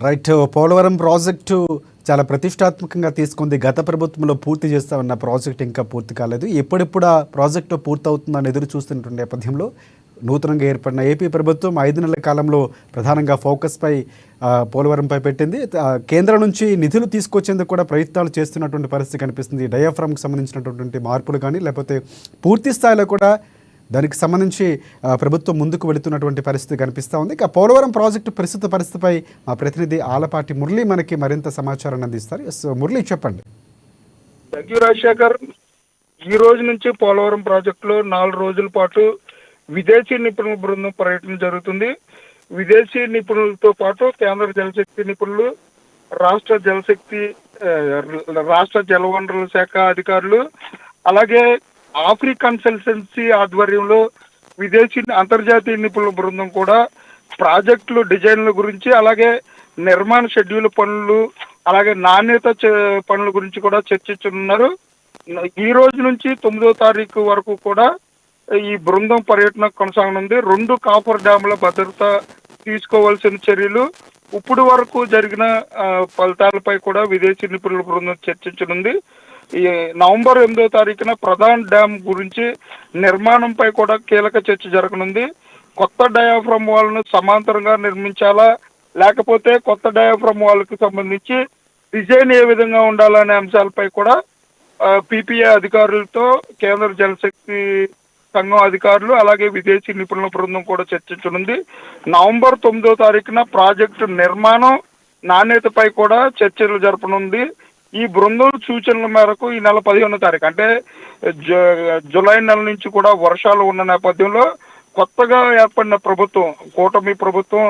Right. Polavaram project చాలా ప్రతిష్టాత్మకంగా తీసుకుంది. గత ప్రభుత్వంలో పూర్తి చేస్తా ఉన్న ప్రాజెక్ట్ ఇంకా పూర్తి కాలేదు. ఎప్పుడెప్పుడు ఆ ప్రాజెక్టు పూర్తవుతుందని ఎదురు చూస్తున్న నేపథ్యంలో నూతనంగా ఏర్పడిన ఏపీ ప్రభుత్వం 5 నెలల కాలంలో ప్రధానంగా ఫోకస్పై పోలవరంపై పెట్టింది. కేంద్రం నుంచి నిధులు తీసుకొచ్చేందుకు కూడా ప్రయత్నాలు చేస్తున్నటువంటి పరిస్థితి కనిపిస్తుంది. డయాఫ్రామ్కి సంబంధించినటువంటి మార్పులు కానీ లేకపోతే పూర్తి స్థాయిలో కూడా దానికి సంబంధించి ప్రభుత్వం ముందుకు వెళుతున్నటువంటి పరిస్థితి కనిపిస్తూ ఉంది. ఇక పోలవరం ప్రాజెక్టు ప్రస్తుత పరిస్థితిపై మా ప్రతినిధి ఆలపాటి మురళి మనకి మరింత సమాచారాన్ని అందిస్తారు. మురళి, చెప్పండి. Thank you Rajasekhar. ఈ రోజు నుంచి పోలవరం ప్రాజెక్టులో 4 రోజుల పాటు విదేశీ నిపుణుల బృందం పర్యటన జరుగుతుంది. విదేశీ నిపుణులతో పాటు కేంద్ర జలశక్తి నిపుణులు, రాష్ట్ర జలవనరుల శాఖ అధికారులు, అలాగే కన్సల్టెన్సీ ఆధ్వర్యంలో విదేశీ అంతర్జాతీయ నిపుణుల బృందం కూడా ప్రాజెక్టులు డిజైన్ల గురించి, అలాగే నిర్మాణ షెడ్యూల్ పనులు, అలాగే నాణ్యత పనుల గురించి కూడా చర్చించనున్నారు. ఈ రోజు నుంచి 9వ తారీఖు వరకు కూడా ఈ బృందం పర్యటన కొనసాగనుంది. 2 కాఫర్ డ్యాముల భద్రత తీసుకోవాల్సిన చర్యలు, ఇప్పుడు వరకు జరిగిన ఫలితాలపై కూడా విదేశీ నిపుణుల బృందం చర్చించనుంది. ఈ నవంబర్ 8వ తారీఖున ప్రధాన డ్యామ్ గురించి నిర్మాణంపై కూడా కీలక చర్చ జరగనుంది. కొత్త డయాఫ్రమ్ వాల్ను సమాంతరంగా నిర్మించాలా, లేకపోతే కొత్త డయాఫ్రమ్ వాల్కి సంబంధించి డిజైన్ ఏ విధంగా ఉండాలనే అంశాలపై కూడా పిపిఏ అధికారులతో కేంద్ర జలశక్తి సంఘం అధికారులు, అలాగే విదేశీ నిపుణుల బృందం కూడా చర్చించనుంది. నవంబర్ 9వ తారీఖున ప్రాజెక్టు నిర్మాణం, నాణ్యతపై కూడా చర్చలు జరపనుంది. ఈ బృందం సూచనల మేరకు ఈ నెల 15వ తారీఖు అంటే జూలై నెల నుంచి కూడా వర్షాలు ఉన్న నేపథ్యంలో కొత్తగా ఏర్పడిన ప్రభుత్వం, కూటమి ప్రభుత్వం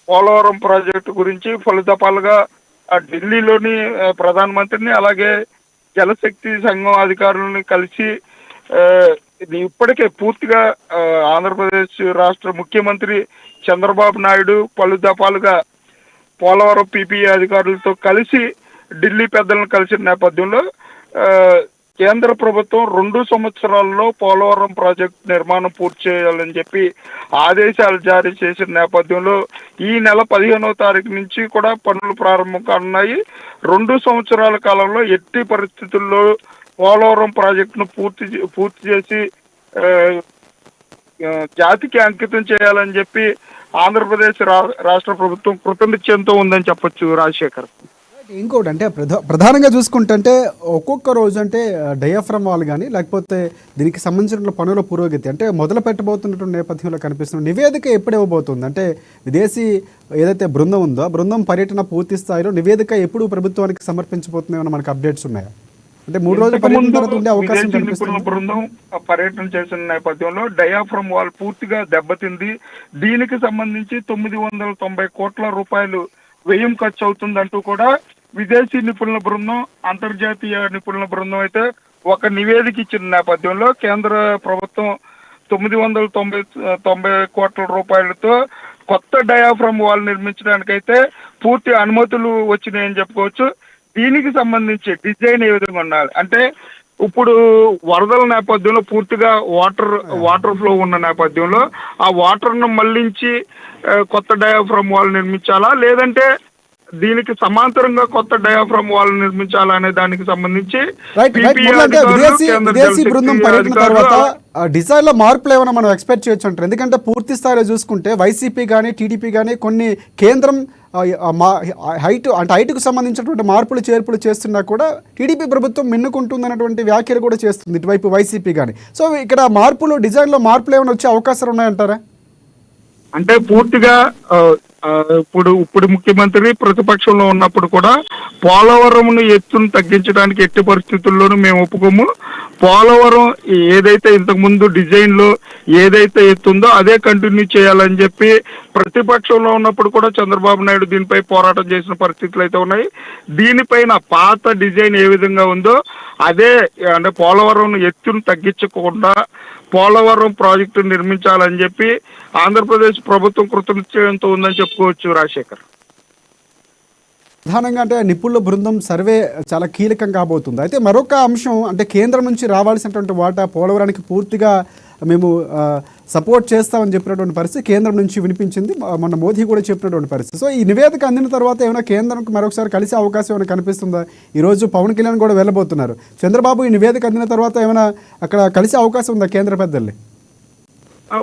పోలవరం ప్రాజెక్టు గురించి ఫలితపాలుగా ఢిల్లీలోని ప్రధానమంత్రిని, అలాగే జలశక్తి సంఘం అధికారులను కలిసి ఇప్పటికే పూర్తిగా ఆంధ్రప్రదేశ్ రాష్ట్ర ముఖ్యమంత్రి చంద్రబాబు నాయుడు పలు దఫాలుగా పోలవరం పిపిఏ అధికారులతో కలిసి ఢిల్లీ పెద్దలను కలిసిన నేపథ్యంలో కేంద్ర ప్రభుత్వం 2 సంవత్సరాల్లో పోలవరం ప్రాజెక్టు నిర్మాణం పూర్తి చేయాలని చెప్పి ఆదేశాలు జారీ చేసిన నేపథ్యంలో ఈ నెల 15వ తారీఖు నుంచి కూడా పనులు ప్రారంభం కానున్నాయి. 2 సంవత్సరాల కాలంలో ఎట్టి పరిస్థితుల్లో పోలవరం ప్రాజెక్టును పూర్తి చేసి జాతికి అంకితం చేయాలని చెప్పి ఆంధ్రప్రదేశ్ రాష్ట్ర ప్రభుత్వం కృతనిశ్చయంతో ఉందని చెప్పొచ్చు రాజశేఖర్. ఇంకోటి అంటే ప్రధానంగా చూసుకుంటే ఒక్కొక్క రోజు అంటే డయాఫ్రమ్ వాల్ కానీ లేకపోతే దీనికి సంబంధించిన పనుల పురోగతి అంటే మొదలు పెట్టబోతున్నటువంటి నేపథ్యంలో కనిపిస్తున్న నివేదిక ఎప్పుడు ఇవ్వబోతుంది? అంటే విదేశీ ఏదైతే బృందం ఉందో ఆ బృందం పర్యటన పూర్తి స్థాయిలో నివేదిక ఎప్పుడు ప్రభుత్వానికి సమర్పించబోతుందేమో మనకు అప్డేట్స్ ఉన్నాయా? అంటే 3 రోజుల పర్యటన ఉండే అవకాశం కనిపిస్తుంది. బృందం పర్యటన చేసిన నేపథ్యంలో డయాఫ్రమ్ వాల్ పూర్తిగా దెబ్బతింది. దీనికి సంబంధించి 990 కోట్ల రూపాయలు వ్యయం ఖర్చు అవుతుందంటూ కూడా విదేశీ నిపుణుల బృందం, అంతర్జాతీయ నిపుణుల బృందం అయితే ఒక నివేదిక ఇచ్చిన నేపథ్యంలో కేంద్ర ప్రభుత్వం 990 కోట్ల రూపాయలతో కొత్త డయాఫ్రమ్ వాల్ నిర్మించడానికైతే పూర్తి అనుమతులు వచ్చినాయని చెప్పుకోవచ్చు. దీనికి సంబంధించి డిజైన్ ఏ విధంగా ఉండాలి అంటే ఇప్పుడు వరదల నేపథ్యంలో పూర్తిగా వాటర్ ఫ్లో ఉన్న నేపథ్యంలో ఆ వాటర్ను మళ్లించి కొత్త డయాఫ్రమ్ వాల్ నిర్మించాలా, లేదంటే దీనికి సమాంతరంగా కొత్త డయాఫ్రమ్ వాల్ నిర్మించాలా అనే దానికి సంబంధించి విదేశీ బృందం పర్యటన తర్వాత డిజైన్ లో మార్పులు ఏమైనా మనం ఎక్స్పెక్ట్ చేయొచ్చు అంటారు? ఎందుకంటే పూర్తి స్థాయిలో చూసుకుంటే వైసీపీ కానీ టీడీపీ కానీ కొన్ని కేంద్రం హైట్కు సంబంధించినటువంటి మార్పులు చేర్పులు చేస్తున్నా కూడా టీడీపీ ప్రభుత్వం మిన్నుకుంటుందన్నటువంటి వ్యాఖ్యలు కూడా చేస్తుంది ఇటువైపు వైసీపీ కానీ. సో ఇక్కడ డిజైన్లో మార్పులు ఏమైనా వచ్చే అవకాశాలు ఉన్నాయంటారా? అంటే పూర్తిగా ఇప్పుడు ముఖ్యమంత్రి ప్రతిపక్షంలో ఉన్నప్పుడు కూడా పోలవరంను ఎత్తును తగ్గించడానికి ఎట్టి పరిస్థితుల్లోనూ మేము ఒప్పుకోము. పోలవరం ఏదైతే ఇంతకు ముందు డిజైన్ లో ఏదైతే ఎత్తుందో అదే కంటిన్యూ చేయాలని చెప్పి ప్రతిపక్షంలో ఉన్నప్పుడు కూడా చంద్రబాబు నాయుడు దీనిపై పోరాటం చేసిన పరిస్థితులు అయితే ఉన్నాయి. దీనిపైన పాత డిజైన్ ఏ విధంగా ఉందో అదే అంటే పోలవరం ఎత్తును తగ్గించకుండా పోలవరం ప్రాజెక్టు నిర్మించాలని చెప్పి ఆంధ్రప్రదేశ్ ప్రభుత్వం కృతనిశ్చయంతో ఉందని చెప్పుకోవచ్చు రాజశేఖర్. ప్రధానంగా అంటే నిపుణుల బృందం సర్వే చాలా కీలకం కాబోతుంది. అయితే మరొక అంశం అంటే కేంద్రం నుంచి రావాల్సినటువంటి వాటా పోలవరానికి పూర్తిగా మేము సపోర్ట్ చేస్తామని చెప్పినటువంటి పరిస్థితి కేంద్రం నుంచి వినిపించింది. మొన్న మోదీ కూడా చెప్పినటువంటి పరిస్థితి. సో ఈ నివేదిక అందిన తర్వాత ఏమైనా కేంద్రంకి మరొకసారి కలిసే అవకాశం ఏమైనా కనిపిస్తుందా? ఈరోజు పవన్ కళ్యాణ్ కూడా వెళ్ళబోతున్నారు. చంద్రబాబు ఈ నివేదిక అందిన తర్వాత ఏమైనా అక్కడ కలిసే అవకాశం ఉందా కేంద్ర పెద్దల్ని?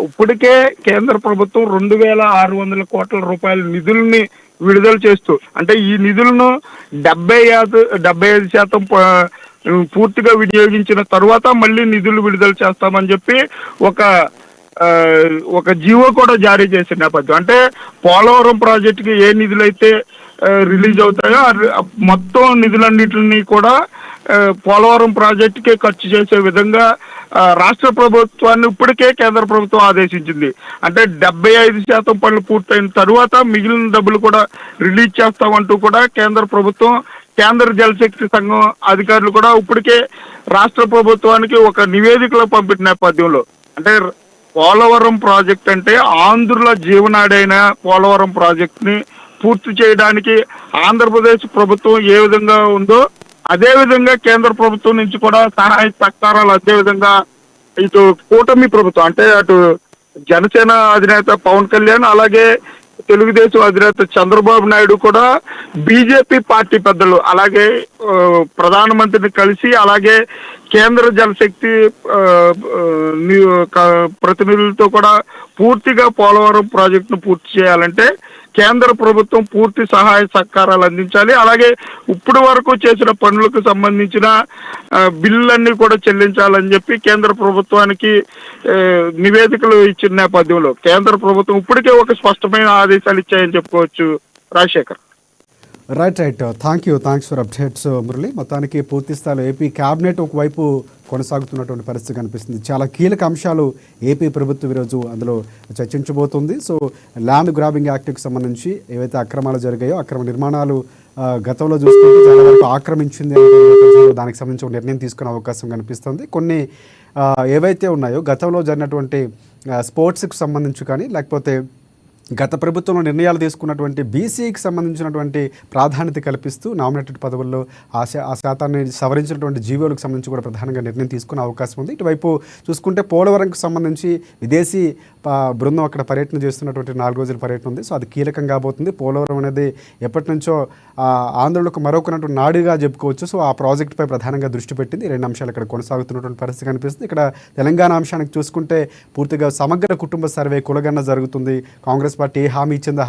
ఇప్పటికే కేంద్ర ప్రభుత్వం 2,600 కోట్ల రూపాయల నిధుల్ని విడుదల చేస్తూ, అంటే ఈ నిధులను 75% పూర్తిగా వినియోగించిన తర్వాత మళ్ళీ నిధులు విడుదల చేస్తామని చెప్పి ఒక జీవో కూడా జారీ చేసిన నేపథ్యం. అంటే పోలవరం ప్రాజెక్టుకి ఏ నిధులైతే రిలీజ్ అవుతాయో మొత్తం నిధులన్నిటిని కూడా పోలవరం ప్రాజెక్టుకే ఖర్చు చేసే విధంగా రాష్ట్ర ప్రభుత్వాన్ని ఇప్పటికే కేంద్ర ప్రభుత్వం ఆదేశించింది. అంటే 75% పనులు పూర్తయిన తరువాత మిగిలిన డబ్బులు కూడా రిలీజ్ చేస్తామంటూ కూడా కేంద్ర ప్రభుత్వం, కేంద్ర జలశక్తి సంఘం అధికారులు కూడా ఇప్పటికే రాష్ట్ర ప్రభుత్వానికి ఒక నివేదికలో పంపిన నేపథ్యంలో, అంటే పోలవరం ప్రాజెక్ట్ అంటే ఆంధ్రుల జీవనాడైన పోలవరం ప్రాజెక్ట్ ని పూర్తి చేయడానికి ఆంధ్రప్రదేశ్ ప్రభుత్వం ఏ విధంగా ఉందో అదే విధంగా కేంద్ర ప్రభుత్వం నుంచి కూడా సహాయ సహకారాలు అదే విధంగా ఇటు కూటమి ప్రభుత్వం, అంటే అటు జనసేన అధినేత పవన్ కళ్యాణ్, అలాగే తెలుగుదేశం అధినేత చంద్రబాబు నాయుడు కూడా బీజేపీ పార్టీ పెద్దలు, అలాగే ప్రధానమంత్రిని కలిసి, అలాగే కేంద్ర జలశక్తి ప్రతినిధులతో కూడా పూర్తిగా పోలవరం ప్రాజెక్టును పూర్తి చేయాలంటే కేంద్ర ప్రభుత్వం పూర్తి సహాయ సహకారాలు అందించాలి. అలాగే ఇప్పటి వరకు చేసిన పనులకు సంబంధించిన బిల్లులన్నీ కూడా చెల్లించాలని చెప్పి కేంద్ర ప్రభుత్వానికి నివేదికలు ఇచ్చిన నేపథ్యంలో కేంద్ర ప్రభుత్వం ఇప్పటికే ఒక స్పష్టమైన ఆదేశాలు ఇచ్చాయని చెప్పుకోవచ్చు. Rajasekhar. Right. Thanks for updates Murali. మొత్తానికి పూర్తి స్థాయిలో ఏపీ క్యాబినెట్ ఒకవైపు కొనసాగుతున్నటువంటి పరిస్థితి కనిపిస్తుంది. చాలా కీలక అంశాలు ఏపీ ప్రభుత్వం ఈరోజు అందులో చర్చించబోతుంది. సో ల్యాండ్ గ్రాబింగ్ యాక్ట్కి సంబంధించి ఏవైతే అక్రమాలు జరిగాయో, అక్రమ నిర్మాణాలు గతంలో చూసుకుంటే చాలా వరకు ఆక్రమించింది అనే దానికి సంబంధించి ఒక నిర్ణయం తీసుకునే అవకాశం కనిపిస్తుంది. కొన్ని ఏవైతే ఉన్నాయో గతంలో జరిగినటువంటి స్పోర్ట్స్కి సంబంధించి కానీ, లేకపోతే గత ప్రభుత్వంలో నిర్ణయాలు తీసుకున్నటువంటి బీసీకి సంబంధించినటువంటి ప్రాధాన్యత కల్పిస్తూ నామినేటెడ్ పదవుల్లో ఆ శాతాన్ని సవరించినటువంటి జీవోలకు సంబంధించి కూడా ప్రధానంగా నిర్ణయం తీసుకునే అవకాశం ఉంది. ఇటువైపు చూసుకుంటే పోలవరంకి సంబంధించి విదేశీ బృందం అక్కడ పర్యటన చేస్తున్నటువంటి 4 రోజుల పర్యటన ఉంది. సో అది కీలకం కాబోతుంది. పోలవరం అనేది ఎప్పటి నుంచో ఆంధ్రులకు మరొకనటువంటి నాడుగా చెప్పుకోవచ్చు. సో ఆ ప్రాజెక్టుపై ప్రధానంగా దృష్టి పెట్టింది. 2 అంశాలు ఇక్కడ కొనసాగుతున్నటువంటి పరిస్థితి కనిపిస్తుంది. ఇక్కడ తెలంగాణ అంశానికి చూసుకుంటే పూర్తిగా సమగ్ర కుటుంబ సర్వే కులగన్న జరుగుతుంది. కాంగ్రెస్ పార్టీ ఏ హామీ ఇచ్చిందో